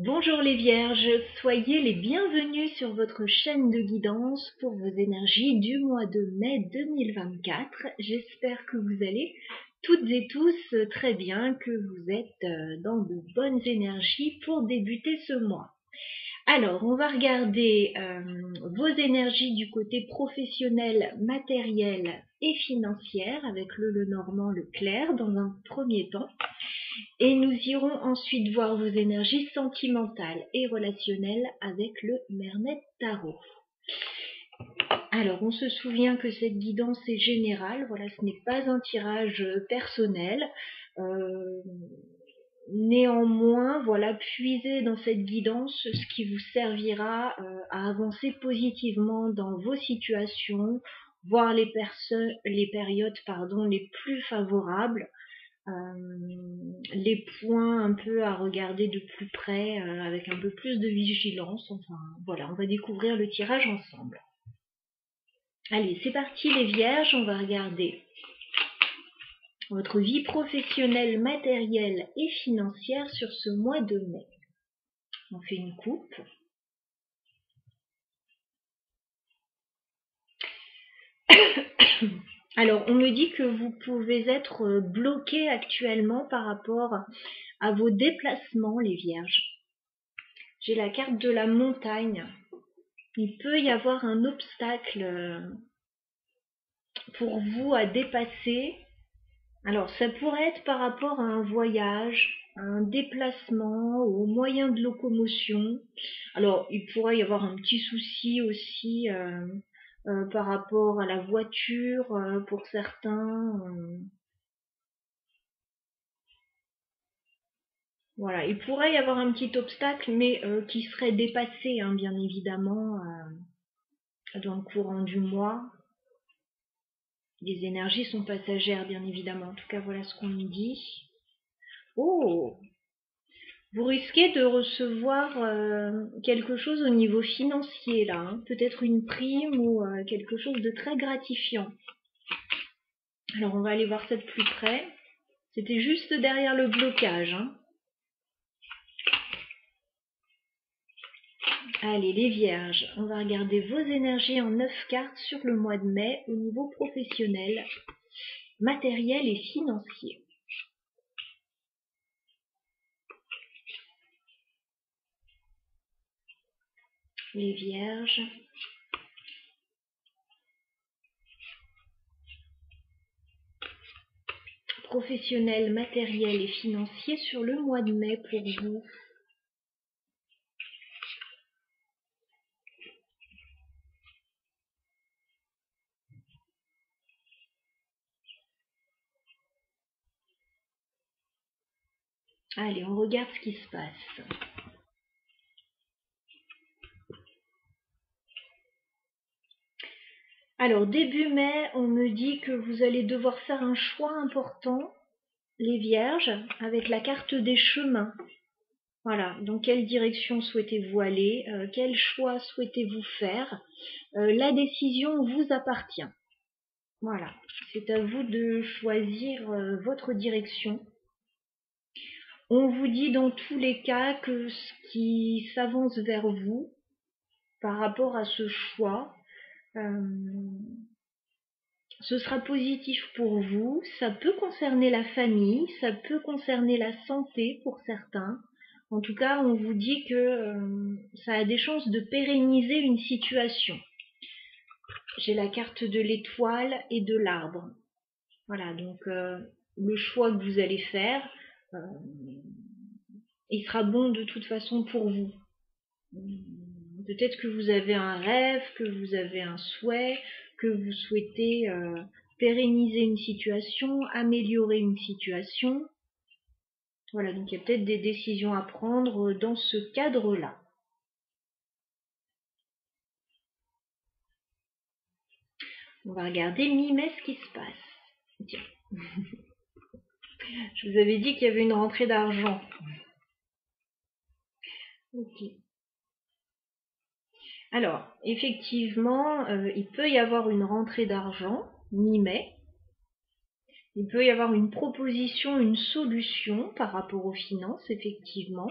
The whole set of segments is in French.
Bonjour les Vierges, soyez les bienvenus sur votre chaîne de guidance pour vos énergies du mois de mai 2024. J'espère que vous allez toutes et tous très bien, que vous êtes dans de bonnes énergies pour débuter ce mois. Alors, on va regarder vos énergies du côté professionnel, matériel et financier avec le Lenormand, le clair dans un premier temps. Et nous irons ensuite voir vos énergies sentimentales et relationnelles avec le Mermet Tarot. Alors, on se souvient que cette guidance est générale, voilà, ce n'est pas un tirage personnel. Néanmoins, voilà, puisez dans cette guidance ce qui vous servira à avancer positivement dans vos situations, voir les périodes les plus favorables, les points un peu à regarder de plus près avec un peu plus de vigilance. Enfin, voilà, on va découvrir le tirage ensemble. Allez, c'est parti les Vierges, on va regarder votre vie professionnelle, matérielle et financière sur ce mois de mai. On fait une coupe. Alors, on me dit que vous pouvez être bloqué actuellement par rapport à vos déplacements, les Vierges. J'ai la carte de la montagne. Il peut y avoir un obstacle pour vous à dépasser. Alors, ça pourrait être par rapport à un voyage, à un déplacement, aux moyens de locomotion. Alors, il pourrait y avoir un petit souci aussi par rapport à la voiture pour certains. Voilà, il pourrait y avoir un petit obstacle, mais qui serait dépassé, hein, bien évidemment, dans le courant du mois. Les énergies sont passagères, bien évidemment. En tout cas, voilà ce qu'on me dit. Oh! Vous risquez de recevoir quelque chose au niveau financier, là. Hein. Peut-être une prime ou quelque chose de très gratifiant. Alors, on va aller voir ça de plus près. C'était juste derrière le blocage. Hein. Allez, les Vierges, on va regarder vos énergies en 9 cartes sur le mois de mai au niveau professionnel, matériel et financier. Les Vierges. Professionnel, matériel et financier sur le mois de mai pour vous. Allez, on regarde ce qui se passe. Alors, début mai, on me dit que vous allez devoir faire un choix important, les Vierges, avec la carte des chemins. Voilà, dans quelle direction souhaitez-vous aller, quel choix souhaitez-vous faire, la décision vous appartient. Voilà, c'est à vous de choisir votre direction. On vous dit dans tous les cas que ce qui s'avance vers vous par rapport à ce choix, ce sera positif pour vous. Ça peut concerner la famille, ça peut concerner la santé pour certains. En tout cas, on vous dit que ça a des chances de pérenniser une situation. J'ai la carte de l'étoile et de l'arbre. Voilà, donc le choix que vous allez faire, il sera bon de toute façon pour vous. Peut-être que vous avez un rêve, que vous avez un souhait, que vous souhaitez pérenniser une situation, améliorer une situation. Voilà, donc il y a peut-être des décisions à prendre dans ce cadre-là. On va regarder mi-mai ce qui se passe. Tiens. Je vous avais dit qu'il y avait une rentrée d'argent. Ok. Alors, effectivement, il peut y avoir une rentrée d'argent mi-mai. Il peut y avoir une proposition, une solution par rapport aux finances, effectivement.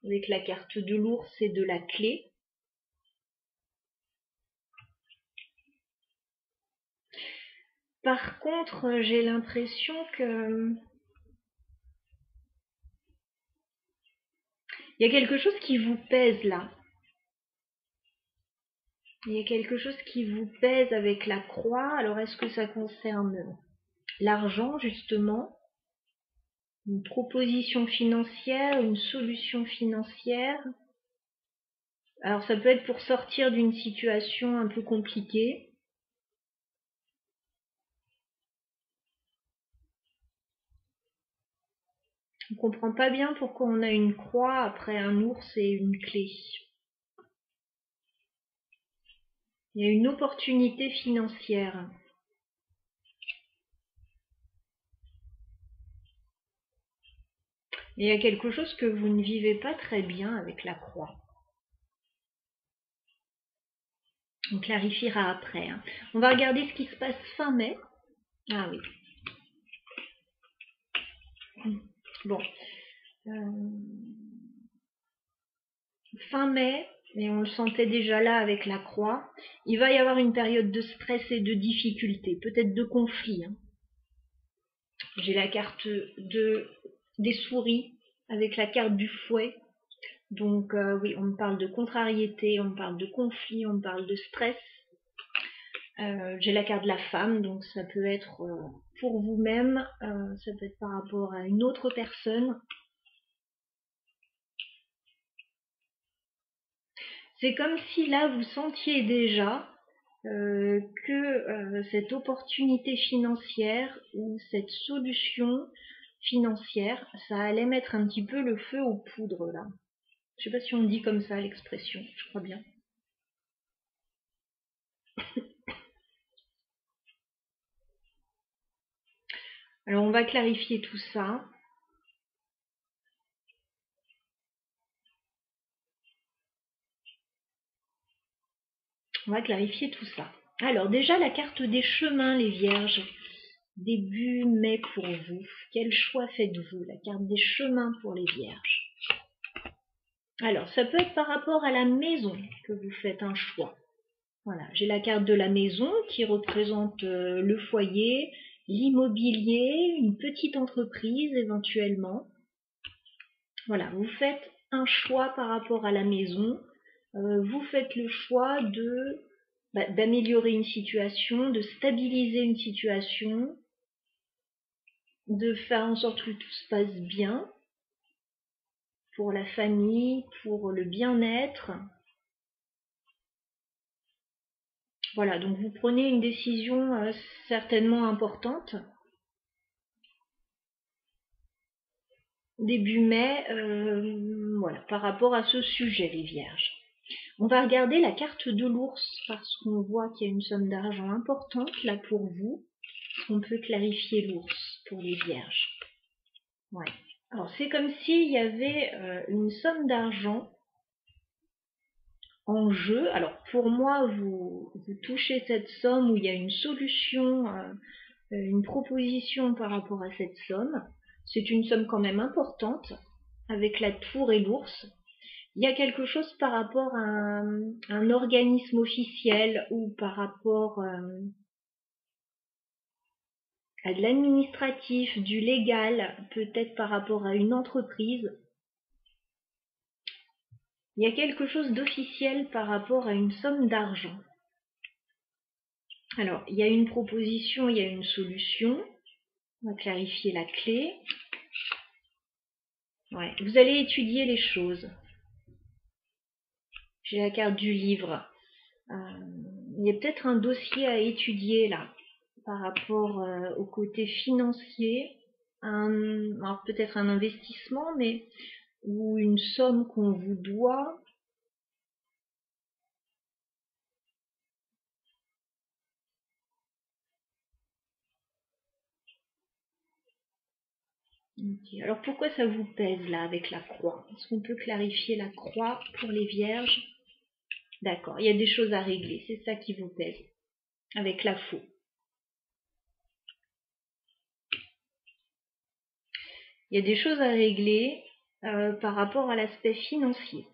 avec la carte de l'ours et de la clé. Par contre, j'ai l'impression que il y a quelque chose qui vous pèse là. Il y a quelque chose qui vous pèse avec la croix. Alors, est-ce que ça concerne l'argent, justement, une proposition financière, une solution financière? Alors, ça peut être pour sortir d'une situation un peu compliquée. On ne comprend pas bien pourquoi on a une croix après un ours et une clé. Il y a une opportunité financière. Et il y a quelque chose que vous ne vivez pas très bien avec la croix. On clarifiera après. On va regarder ce qui se passe fin mai. Ah oui. Bon. Fin mai, et on le sentait déjà là avec la croix, il va y avoir une période de stress et de difficulté, peut-être de conflit. J'ai la carte des souris avec la carte du fouet. Donc oui, on me parle de contrariété, on me parle de conflit, on me parle de stress. J'ai la carte de la femme, donc ça peut être pour vous-même, ça peut être par rapport à une autre personne. C'est comme si là vous sentiez déjà que cette opportunité financière ou cette solution financière, ça allait mettre un petit peu le feu aux poudres là. Je sais pas si on dit comme ça l'expression, je crois bien. Alors on va clarifier tout ça. On va clarifier tout ça. Alors déjà la carte des chemins, les vierges. Début mai pour vous. Quel choix faites-vous? La carte des chemins pour les vierges. Alors ça peut être par rapport à la maison que vous faites un choix. Voilà, j'ai la carte de la maison qui représente le foyer, l'immobilier, une petite entreprise éventuellement. Voilà, vous faites un choix par rapport à la maison. Vous faites le choix d'améliorer une situation, de stabiliser une situation, de faire en sorte que tout se passe bien pour la famille, pour le bien-être. Voilà, donc vous prenez une décision certainement importante. Début mai, voilà, par rapport à ce sujet, les vierges. On va regarder la carte de l'ours parce qu'on voit qu'il y a une somme d'argent importante là pour vous. On peut clarifier l'ours pour les vierges. Ouais. Alors c'est comme s'il y avait une somme d'argent en jeu. Alors pour moi, vous touchez cette somme où il y a une solution, une proposition par rapport à cette somme. C'est une somme quand même importante avec la tour et l'ours. Il y a quelque chose par rapport à un organisme officiel ou par rapport à de l'administratif, du légal, peut-être par rapport à une entreprise. Il y a quelque chose d'officiel par rapport à une somme d'argent. Alors, il y a une proposition, il y a une solution. On va clarifier la clé. Ouais, vous allez étudier les choses. J'ai la carte du livre. Il y a peut-être un dossier à étudier là, par rapport au côté financier. Alors peut-être un investissement, mais ou une somme qu'on vous doit. Okay. Alors pourquoi ça vous pèse là avec la croix? Est-ce qu'on peut clarifier la croix pour les vierges? D'accord, il y a des choses à régler, c'est ça qui vous pèse avec la faux. Il y a des choses à régler, par rapport à l'aspect financier.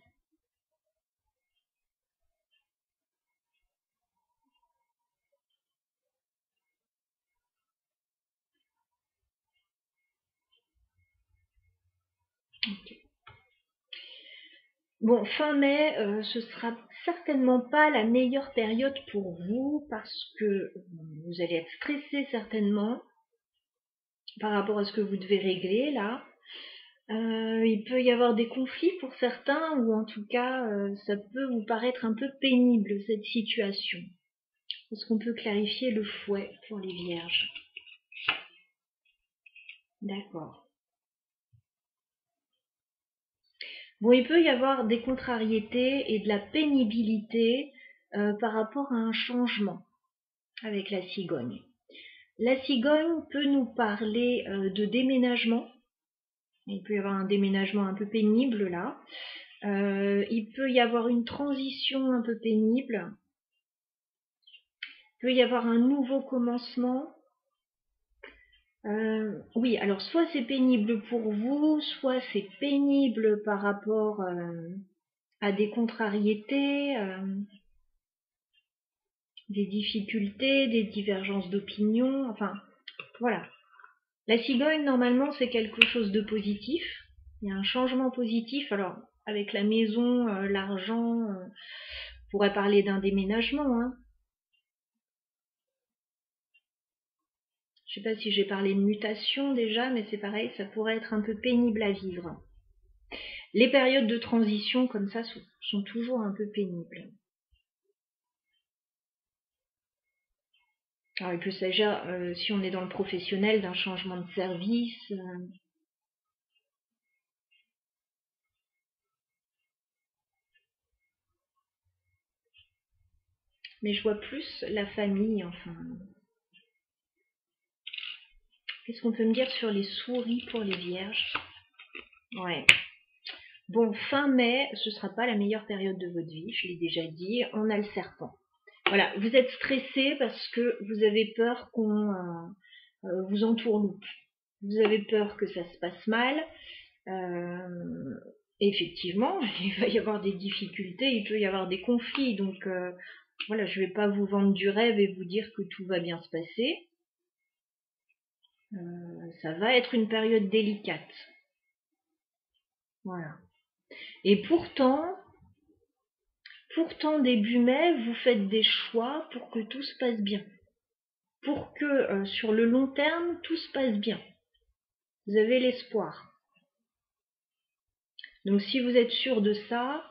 Okay. Bon, fin mai, ce sera certainement pas la meilleure période pour vous parce que vous allez être stressé certainement par rapport à ce que vous devez régler là. Il peut y avoir des conflits pour certains ou en tout cas ça peut vous paraître un peu pénible cette situation. Est-ce qu'on peut clarifier le fouet pour les vierges? D'accord. Bon, il peut y avoir des contrariétés et de la pénibilité par rapport à un changement avec la cigogne. La cigogne peut nous parler de déménagement. Il peut y avoir un déménagement un peu pénible là. Il peut y avoir une transition un peu pénible. Il peut y avoir un nouveau commencement. Oui, alors soit c'est pénible pour vous, soit c'est pénible par rapport à des contrariétés, des difficultés, des divergences d'opinion, enfin voilà. La cigogne, normalement, c'est quelque chose de positif. Il y a un changement positif. Alors, avec la maison, l'argent, on pourrait parler d'un déménagement. Hein. Je ne sais pas si j'ai parlé de mutation déjà, mais c'est pareil, ça pourrait être un peu pénible à vivre. Les périodes de transition comme ça sont toujours un peu pénibles. Alors, il peut s'agir, si on est dans le professionnel, d'un changement de service. Mais je vois plus la famille, enfin. Qu'est-ce qu'on peut me dire sur les souris pour les vierges? Ouais. Bon, fin mai, ce ne sera pas la meilleure période de votre vie, je l'ai déjà dit. On a le serpent. Voilà, vous êtes stressé parce que vous avez peur qu'on vous entourloupe. Vous avez peur que ça se passe mal. Effectivement, il va y avoir des difficultés, il peut y avoir des conflits. Donc voilà, je ne vais pas vous vendre du rêve et vous dire que tout va bien se passer. Ça va être une période délicate. Voilà. Et pourtant, début mai, vous faites des choix pour que tout se passe bien. Pour que sur le long terme, tout se passe bien. Vous avez l'espoir. Donc si vous êtes sûr de ça,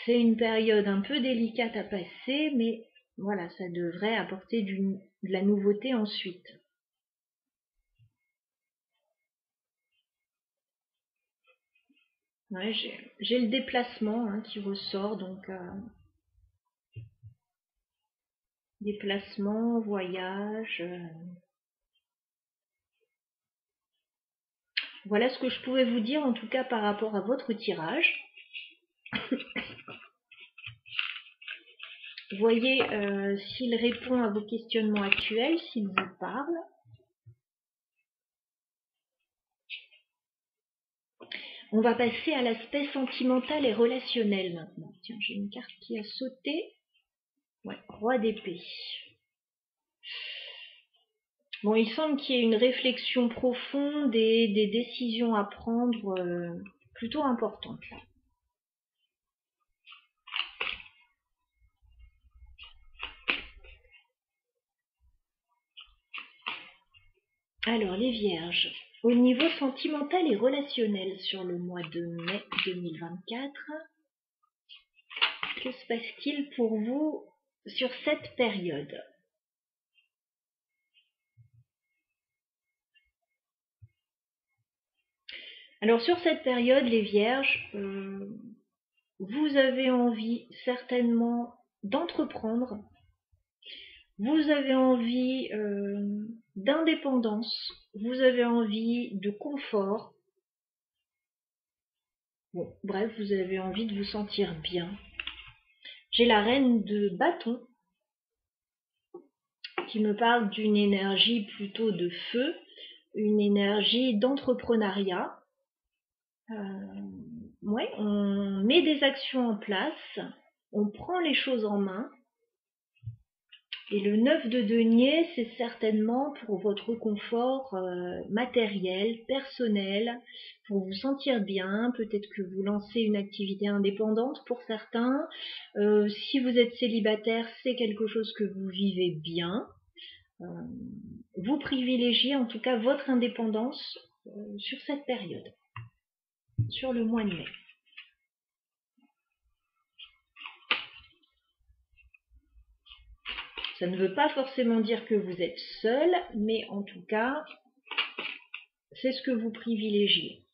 c'est une période un peu délicate à passer, mais voilà, ça devrait apporter de la nouveauté ensuite. Ouais, j'ai le déplacement hein, qui ressort, donc déplacement, voyage. Voilà ce que je pouvais vous dire en tout cas par rapport à votre tirage. Voyez s'il répond à vos questionnements actuels, s'il vous parle. On va passer à l'aspect sentimental et relationnel maintenant. Tiens, j'ai une carte qui a sauté. Ouais, roi d'épée. Bon, il semble qu'il y ait une réflexion profonde et des décisions à prendre plutôt importantes là. Alors, les vierges, au niveau sentimental et relationnel sur le mois de mai 2024, que se passe-t-il pour vous sur cette période? Alors sur cette période, les vierges, vous avez envie certainement d'entreprendre, vous avez envie d'indépendance, vous avez envie de confort. Bon, bref, vous avez envie de vous sentir bien. J'ai la reine de bâton qui me parle d'une énergie plutôt de feu, une énergie d'entrepreneuriat. Ouais, on met des actions en place, on prend les choses en main. Et le 9 de denier, c'est certainement pour votre confort matériel, personnel, pour vous sentir bien. Peut-être que vous lancez une activité indépendante pour certains. Si vous êtes célibataire, c'est quelque chose que vous vivez bien. Vous privilégiez en tout cas votre indépendance sur cette période, sur le mois de mai. Ça ne veut pas forcément dire que vous êtes seul, mais en tout cas, c'est ce que vous privilégiez.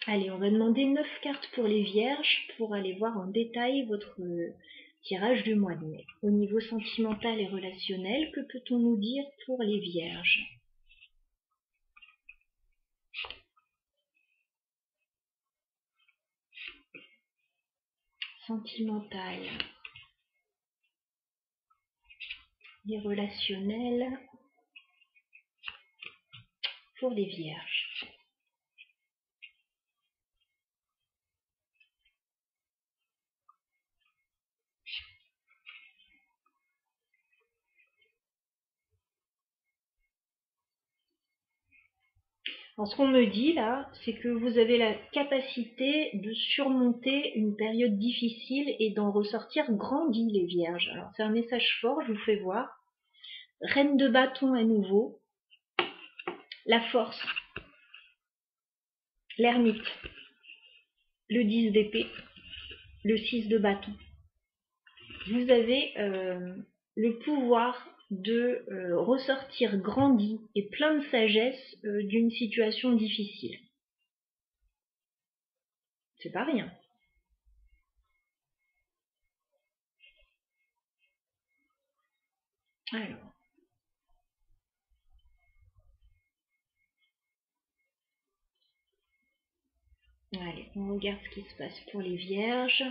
Allez, on va demander 9 cartes pour les vierges pour aller voir en détail votre tirage du mois de mai. Au niveau sentimental et relationnel, que peut-on nous dire pour les vierges? Sentimental et relationnel pour les vierges. Alors, ce qu'on me dit là, c'est que vous avez la capacité de surmonter une période difficile et d'en ressortir grandi, les vierges. Alors, c'est un message fort, je vous fais voir. Reine de bâton à nouveau. La force. L'ermite. Le 10 d'épée. Le 6 de bâton. Vous avez le pouvoir de ressortir grandi et plein de sagesse d'une situation difficile. C'est pas rien. Alors. Allez, on regarde ce qui se passe pour les vierges.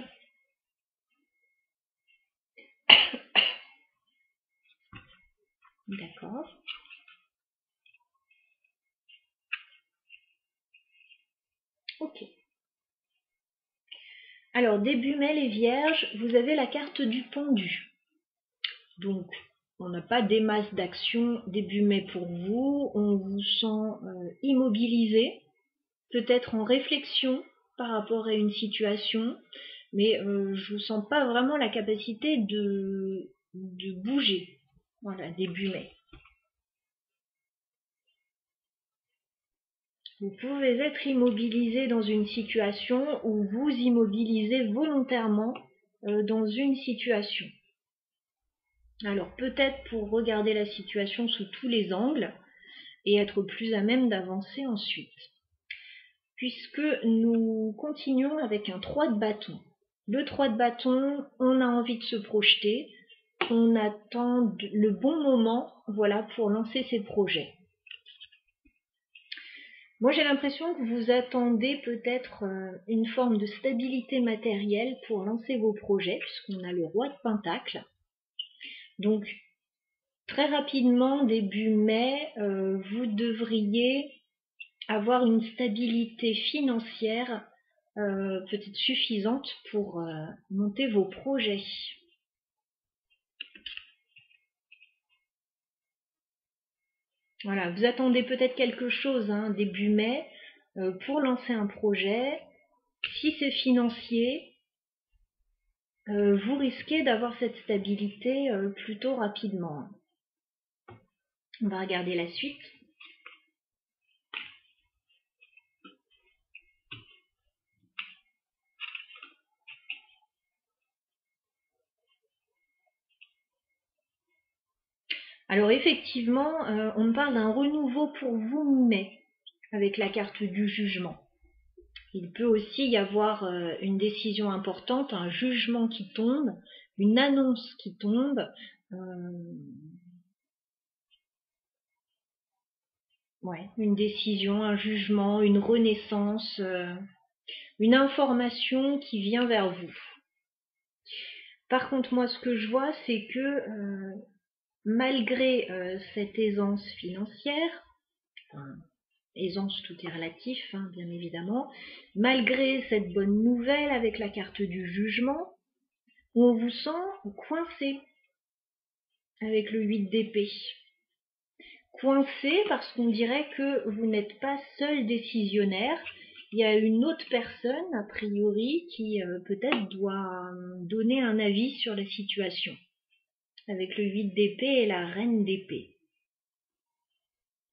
D'accord. Ok. Alors, début mai, les vierges, vous avez la carte du pendu. Donc, on n'a pas des masses d'action début mai pour vous. On vous sent immobilisé, peut-être en réflexion par rapport à une situation, mais je ne sens pas vraiment la capacité de bouger. Voilà, début mai. Vous pouvez être immobilisé dans une situation ou vous immobilisez volontairement dans une situation. Alors peut-être pour regarder la situation sous tous les angles et être plus à même d'avancer ensuite. Puisque nous continuons avec un 3 de bâton. Le 3 de bâton, on a envie de se projeter, on attend le bon moment, voilà, pour lancer ses projets. Moi, j'ai l'impression que vous attendez peut-être une forme de stabilité matérielle pour lancer vos projets, puisqu'on a le roi de Pentacle. Donc, très rapidement, début mai, vous devriez avoir une stabilité financière peut-être suffisante pour monter vos projets. Voilà, vous attendez peut-être quelque chose début mai pour lancer un projet. Si c'est financier, vous risquez d'avoir cette stabilité plutôt rapidement. On va regarder la suite. Alors effectivement, on me parle d'un renouveau pour vous mi-mai avec la carte du jugement. Il peut aussi y avoir une décision importante, un jugement qui tombe, une annonce qui tombe. Ouais, une décision, un jugement, une renaissance, une information qui vient vers vous. Par contre, moi, ce que je vois, c'est que malgré cette aisance financière, enfin, aisance, tout est relatif, hein, bien évidemment. Malgré cette bonne nouvelle avec la carte du jugement, on vous sent coincé avec le 8 d'épée. Coincé parce qu'on dirait que vous n'êtes pas seul décisionnaire. Il y a une autre personne, a priori, qui peut-être doit donner un avis sur la situation. Avec le 8 d'épée et la reine d'épée.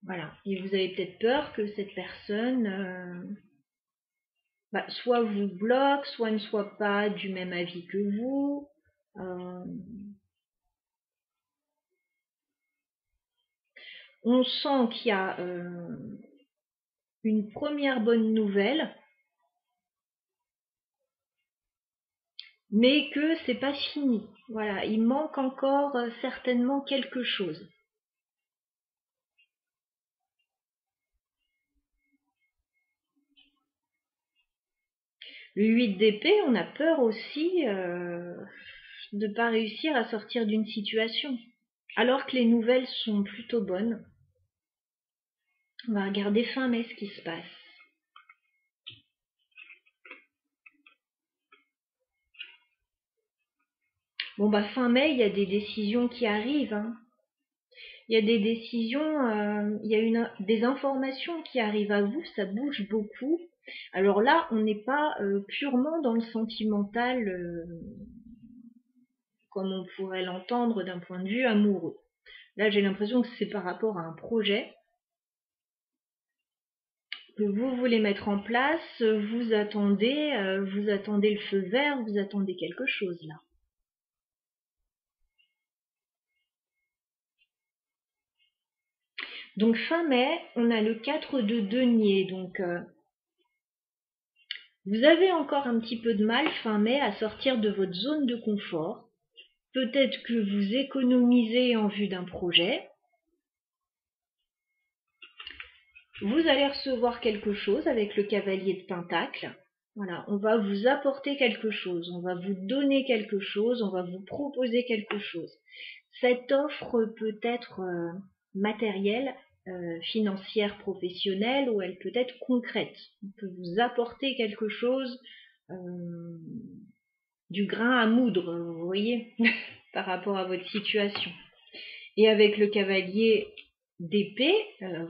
Voilà. Et vous avez peut-être peur que cette personne soit vous bloque, soit ne soit pas du même avis que vous. On sent qu'il y a une première bonne nouvelle, mais que c'est pas fini. Voilà, il manque encore certainement quelque chose. Le 8 d'épée, on a peur aussi de ne pas réussir à sortir d'une situation, alors que les nouvelles sont plutôt bonnes. On va regarder fin mai ce qui se passe. Bon bah fin mai, il y a des décisions qui arrivent. Hein. Il y a des décisions, il y a des informations qui arrivent à vous, ça bouge beaucoup. Alors là, on n'est pas purement dans le sentimental comme on pourrait l'entendre d'un point de vue amoureux. Là, j'ai l'impression que c'est par rapport à un projet que vous voulez mettre en place, vous attendez le feu vert, vous attendez quelque chose là. Donc fin mai, on a le 4 de denier, donc vous avez encore un petit peu de mal fin mai à sortir de votre zone de confort. Peut-être que vous économisez en vue d'un projet. Vous allez recevoir quelque chose avec le cavalier de Pentacle. Voilà, on va vous apporter quelque chose, on va vous donner quelque chose, on va vous proposer quelque chose. Cette offre peut être matérielle, financière, professionnelle, ou elle peut être concrète. On peut vous apporter quelque chose, du grain à moudre, vous voyez, par rapport à votre situation. Et avec le cavalier d'épée,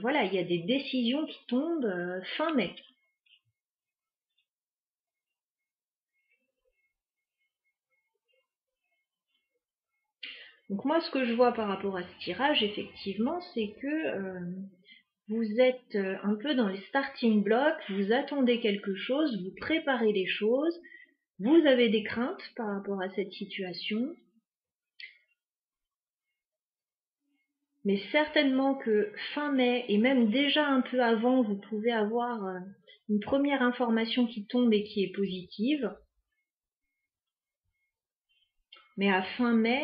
voilà, il y a des décisions qui tombent fin mai. Donc moi, ce que je vois par rapport à ce tirage, effectivement, c'est que vous êtes un peu dans les starting blocks, vous attendez quelque chose, vous préparez les choses, vous avez des craintes par rapport à cette situation, mais certainement que fin mai, et même déjà un peu avant, vous pouvez avoir une première information qui tombe et qui est positive. Mais à fin mai,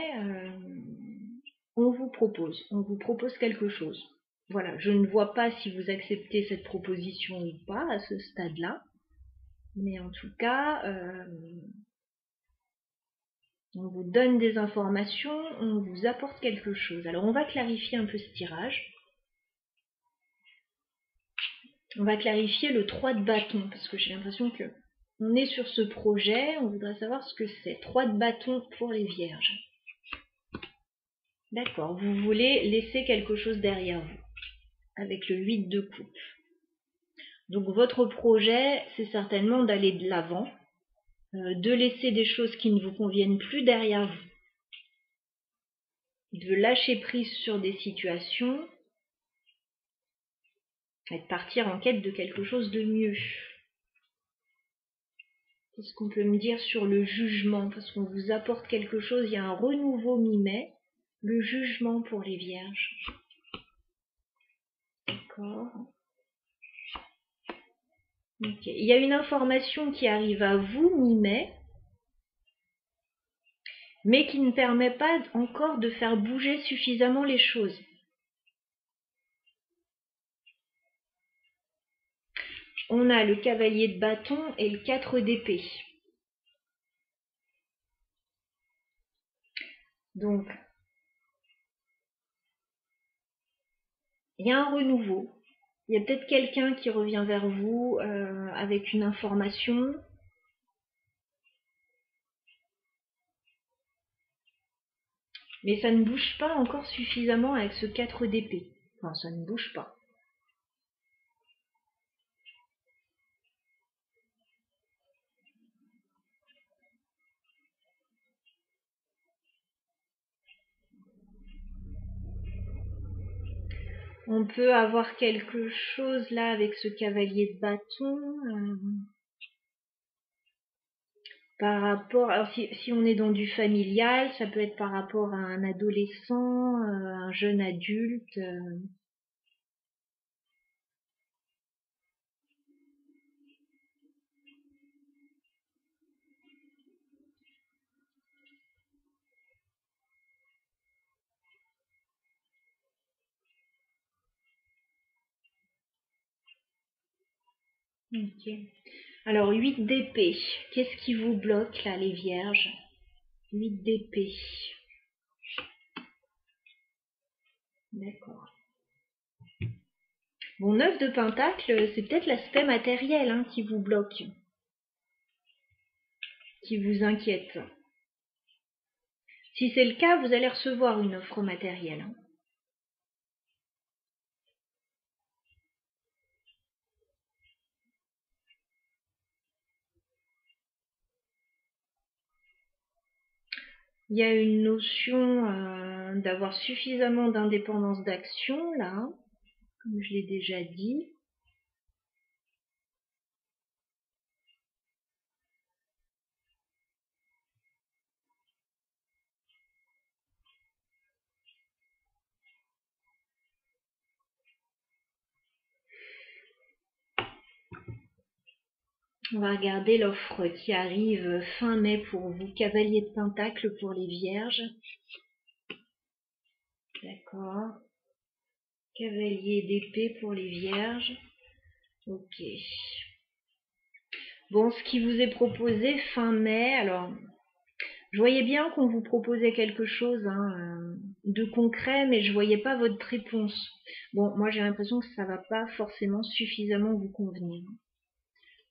on vous propose quelque chose. Voilà, je ne vois pas si vous acceptez cette proposition ou pas à ce stade-là. Mais en tout cas, on vous donne des informations, on vous apporte quelque chose. Alors on va clarifier un peu ce tirage. On va clarifier le 3 de bâton, parce que j'ai l'impression que on est sur ce projet, on voudrait savoir ce que c'est. 3 de bâton pour les vierges. D'accord, vous voulez laisser quelque chose derrière vous, avec le 8 de coupe. Donc votre projet, c'est certainement d'aller de l'avant, de laisser des choses qui ne vous conviennent plus derrière vous, de lâcher prise sur des situations, et de partir en quête de quelque chose de mieux. Qu'est-ce qu'on peut me dire sur le jugement? Parce qu'on vous apporte quelque chose, il y a un renouveau mi-mai, le jugement pour les vierges. D'accord. Ok. Il y a une information qui arrive à vous mi-mai, mais qui ne permet pas encore de faire bouger suffisamment les choses. On a le cavalier de bâton et le 4 d'épée. Donc, il y a un renouveau. Il y a peut-être quelqu'un qui revient vers vous avec une information. Mais ça ne bouge pas encore suffisamment avec ce 4 d'épée. Enfin, ça ne bouge pas. On peut avoir quelque chose là avec ce cavalier de bâton. Par rapport, alors si on est dans du familial, ça peut être par rapport à un adolescent, un jeune adulte. Ok. Alors 8 d'épée. Qu'est-ce qui vous bloque là, les vierges? 8 d'épée. D'accord. Bon, 9 de pentacle, c'est peut-être l'aspect matériel hein, qui vous bloque, qui vous inquiète. Si c'est le cas, vous allez recevoir une offre matérielle. Il y a une notion d'avoir suffisamment d'indépendance d'action, là, comme je l'ai déjà dit. On va regarder l'offre qui arrive fin mai pour vous. Cavalier de pentacle pour les vierges. D'accord. Cavalier d'épée pour les vierges. Ok. Bon, ce qui vous est proposé fin mai, alors je voyais bien qu'on vous proposait quelque chose de concret, mais je voyais pas votre réponse. Bon, moi j'ai l'impression que ça va pas forcément suffisamment vous convenir.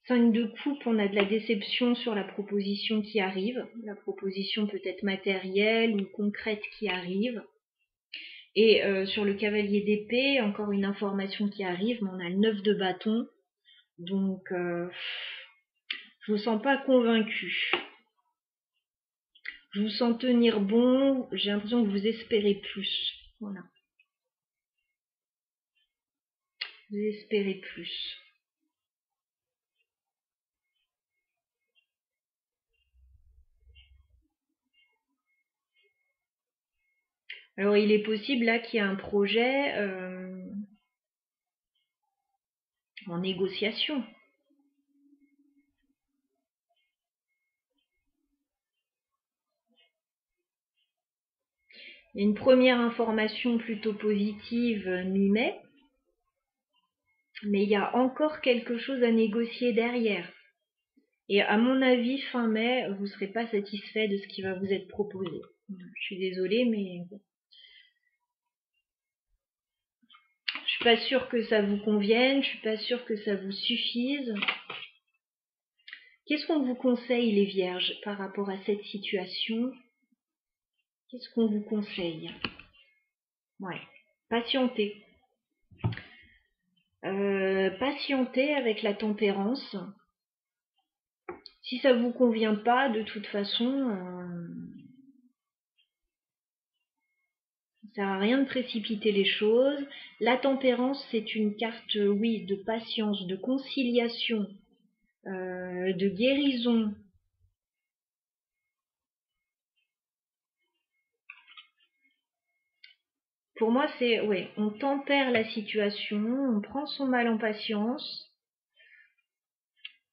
5 de coupe, on a de la déception sur la proposition qui arrive. La proposition peut être matérielle ou concrète qui arrive. Et sur le cavalier d'épée, encore une information qui arrive, mais on a le 9 de bâton. Donc, je vous sens pas convaincu. Je vous sens tenir bon, j'ai l'impression que vous espérez plus. Voilà. Vous espérez plus. Alors, il est possible là qu'il y ait un projet en négociation. Il y a une première information plutôt positive mi-mai, mais il y a encore quelque chose à négocier derrière. Et à mon avis, fin mai, vous ne serez pas satisfait de ce qui va vous être proposé. Je suis désolée, mais bon. Je suis pas sûre que ça vous convienne, je suis pas sûre que ça vous suffise. Qu'est-ce qu'on vous conseille, les vierges, par rapport à cette situation? Qu'est-ce qu'on vous conseille? Ouais, patientez. Patientez avec la tempérance. Si ça vous convient pas, de toute façon, ça sert à rien de précipiter les choses. La tempérance, c'est une carte, oui, de patience, de conciliation, de guérison. Pour moi, c'est, ouais, on tempère la situation, on prend son mal en patience.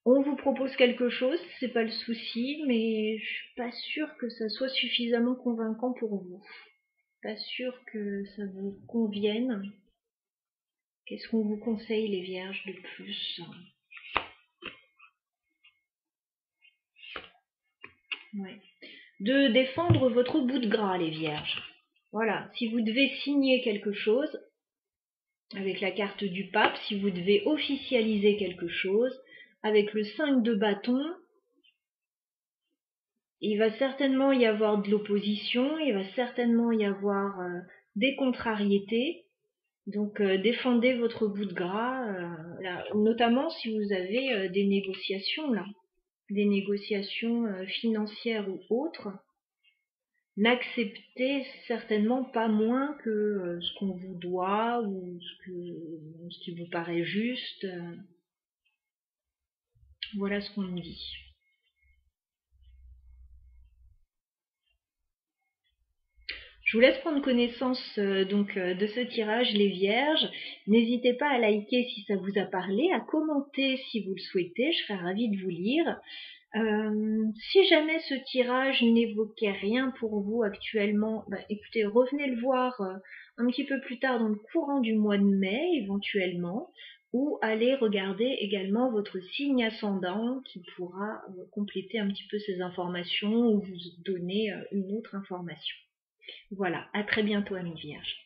On vous propose quelque chose, c'est pas le souci, mais je suis pas sûre que ça soit suffisamment convaincant pour vous. Pas sûre que ça vous convienne. Qu'est-ce qu'on vous conseille, les vierges, de plus? Ouais. De défendre votre bout de gras, les vierges. Voilà, si vous devez signer quelque chose, avec la carte du pape, si vous devez officialiser quelque chose. Avec le 5 de bâton, il va certainement y avoir de l'opposition, il va certainement y avoir des contrariétés. Donc défendez votre bout de gras, là, notamment si vous avez des négociations là, des négociations financières ou autres. N'acceptez certainement pas moins que ce qu'on vous doit ou ce qui vous paraît juste. Voilà ce qu'on nous dit. Je vous laisse prendre connaissance de ce tirage, les vierges. N'hésitez pas à liker si ça vous a parlé, à commenter si vous le souhaitez, je serais ravie de vous lire. Si jamais ce tirage n'évoquait rien pour vous actuellement, écoutez, revenez le voir un petit peu plus tard dans le courant du mois de mai éventuellement, ou allez regarder également votre signe ascendant qui pourra compléter un petit peu ces informations ou vous donner une autre information. Voilà, à très bientôt amis vierges.